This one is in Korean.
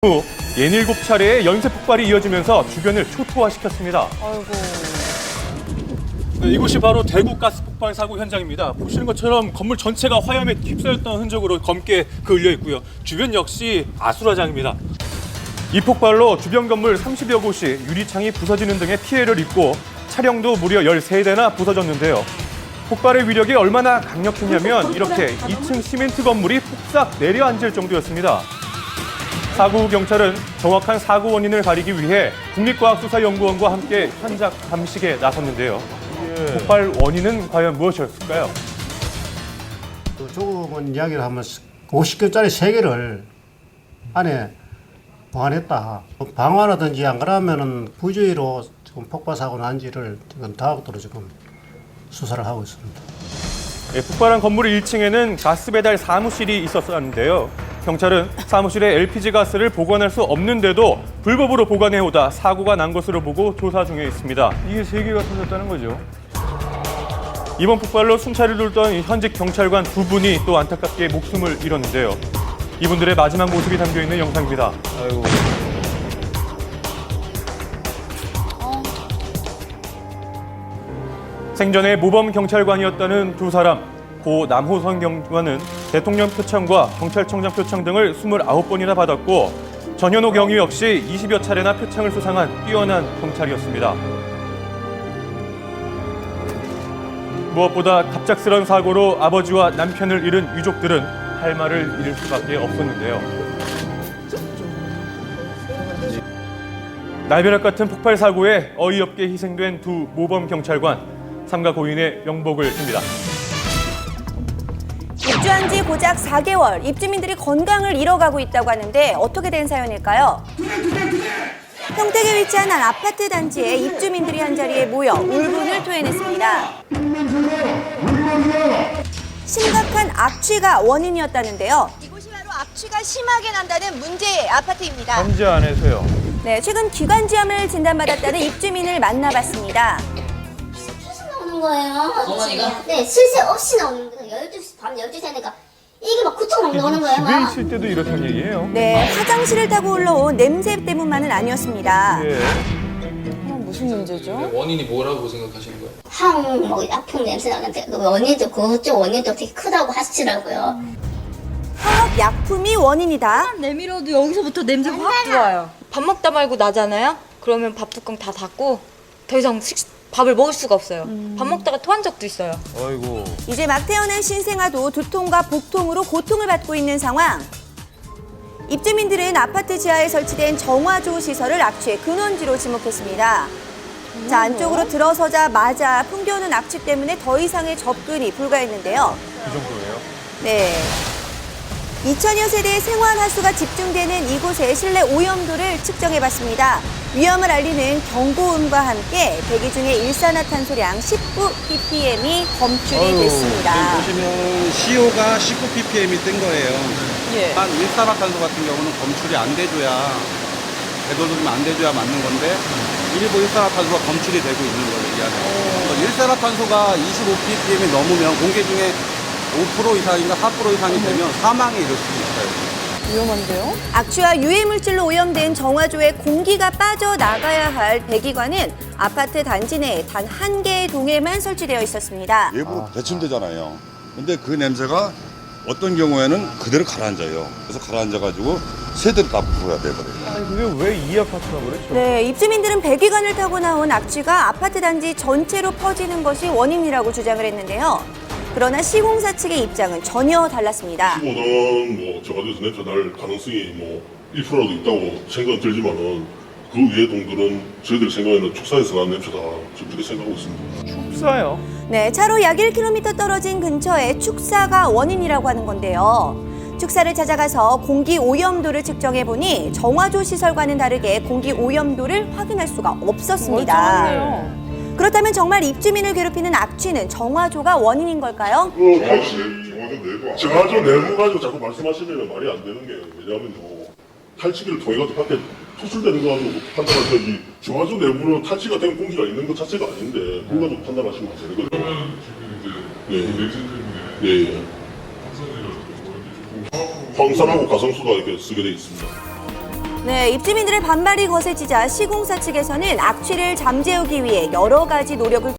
후 67차례의 연쇄 폭발이 이어지면서 주변을 초토화시켰습니다. 아이고. 네, 이곳이 바로 대구 가스 폭발 사고 현장입니다. 보시는 것처럼 건물 전체가 화염에 휩싸였던 흔적으로 검게 그을려 있고요. 주변 역시 아수라장입니다. 이 폭발로 주변 건물 30여 곳이 유리창이 부서지는 등의 피해를 입고 차량도 무려 13대나 부서졌는데요. 폭발의 위력이 얼마나 강력했냐면 이렇게 2층 시멘트 건물이 폭삭 내려앉을 정도였습니다. 사고 후 경찰은 정확한 사고 원인을 가리기 위해 국립과학수사연구원과 함께 현장 감식에 나섰는데요. 폭발 원인은 과연 무엇이었을까요? 조금은 이야기를 하면 50개짜리 3개를 안에 보관했다. 방화라든지 안 그러면은 부주의로 지금 폭발 사고 난지를 지금 다각도로 지금 수사를 하고 있습니다. 네, 폭발한 건물 1층에는 가스 배달 사무실이 있었는데요. 경찰은 사무실에 LPG 가스를 보관할 수 없는데도 불법으로 보관해오다 사고가 난 것으로 보고 조사 중에 있습니다. 이게 3개가 터졌다는 거죠. 이번 폭발로 순찰을 돌던 현직 경찰관 2분이 또 안타깝게 목숨을 잃었는데요. 이분들의 마지막 모습이 담겨있는 영상입니다. 아이고. 생전에 모범 경찰관이었다는 두 사람. 고 남호선 경관은 대통령 표창과 경찰청장 표창 등을 29번이나 받았고 전현호 경위 역시 20여 차례나 표창을 수상한 뛰어난 경찰이었습니다. 무엇보다 갑작스런 사고로 아버지와 남편을 잃은 유족들은 할 말을 잃을 수밖에 없었는데요. 날벼락 같은 폭발 사고에 어이없게 희생된 두 모범 경찰관, 삼가 고인의 명복을 빕니다. 입주한 지 고작 4개월, 입주민들이 건강을 잃어가고 있다고 하는데 어떻게 된 사연일까요? 평택에 위치한 한 아파트 단지에 입주민들이 한자리에 모여 울분을 토해냈습니다. 심각한 악취가 원인이었다는데요. 이곳이 바로 악취가 심하게 난다는 문제의 아파트입니다. 현지 안에서요. 네, 최근 기관지암을 진단받았다는 입주민을 만나봤습니다. 나오는 거예요. 어머니가? 네, 쉴 새 없이 나오는 거예요. 12시, 밤 12시 되니까 이게 막 구토가 막 나오는 거예요. 집에 막. 있을 때도 이렇다는 얘기예요? 네, 화장실을 타고 올라온 냄새 때문만은 아니었습니다. 예. 무슨 문제죠? 원인이 뭐라고 생각하시는 거예요? 항, 뭐, 약품 냄새 나는데, 원인도, 그쪽 원인도 되게 크다고 하시더라고요. 화학 약품이 원인이다. 내밀어도 여기서부터 냄새가 확 들어와요. 밥 먹다 말고 나잖아요? 그러면 밥 뚜껑 다 닫고 더 이상 밥을 먹을 수가 없어요. 밥 먹다가 토한 적도 있어요. 아이고. 이제 막 태어난 신생아도 두통과 복통으로 고통을 받고 있는 상황. 입주민들은 아파트 지하에 설치된 정화조 시설을 악취의 근원지로 지목했습니다. 자, 안쪽으로 들어서자마자 풍겨오는 악취 때문에 더 이상의 접근이 불가했는데요. 그 정도예요? 네. 2000여 세대의 생활 하수가 집중되는 이곳의 실내 오염도를 측정해봤습니다. 위험을 알리는 경고음과 함께 대기 중에 일산화탄소량 19ppm이 검출이 됐습니다. 지금 보시면 CO가 19ppm이 뜬 거예요. 예. 한 일산화탄소 같은 경우는 검출이 안 돼줘야, 되도록이면 안 돼줘야 맞는 건데 일부 일산화탄소가 검출이 되고 있는 걸 얘기하죠. 일산화탄소가 25ppm이 넘으면 공기 중에 5% 이상인가 4% 이상이 되면 사망에 이를 수 있어요. 위험한데요? 악취와 유해물질로 오염된 정화조에 공기가 빠져나가야 할 배기관은 아파트 단지 내에 단 한 개의 동에만 설치되어 있었습니다. 외부로 배출되잖아요. 근데 그 냄새가 어떤 경우에는 그대로 가라앉아요. 그래서 가라앉아가지고 세대로 다 부어야 돼버려요. 아니, 근데 왜 이 아파트가 그랬죠? 네, 입주민들은 배기관을 타고 나온 악취가 아파트 단지 전체로 퍼지는 것이 원인이라고 주장을 했는데요. 그러나 시공사 측의 입장은 전혀 달랐습니다. 시공은 뭐 저가지에서 냄새 날 가능성이 뭐 1%라도 있다고 생각은 들지만은 그 위의 동들은 저희들 생각에는 축사에서 난 냄새다. 지금 그렇게 생각하고 있습니다. 축사요? 네, 차로 약 1km 떨어진 근처에 축사가 원인이라고 하는 건데요. 축사를 찾아가서 공기 오염도를 측정해보니 정화조 시설과는 다르게 공기 오염도를 확인할 수가 없었습니다. 그렇다면 정말 입주민을 괴롭히는 악취는 정화조가 원인인 걸까요? 정화조 내부 가지고 자꾸 말씀하시면 말이 안 되는 게 왜냐하면요. 탈취기를 통해 가지고 밖에 투출되는 거 가지고 판단하셔야지 정화조 내부로 탈취가 된 공기가 있는 것 자체가 아닌데 그거 가지고 판단하시면 안 되는 거죠. 그러면 지금 이제 황산하고 가성수가 이렇게 쓰게 돼 있습니다. 네, 입주민들의 반발이 거세지자 시공사 측에서는 악취를 잠재우기 위해 여러 가지 노력을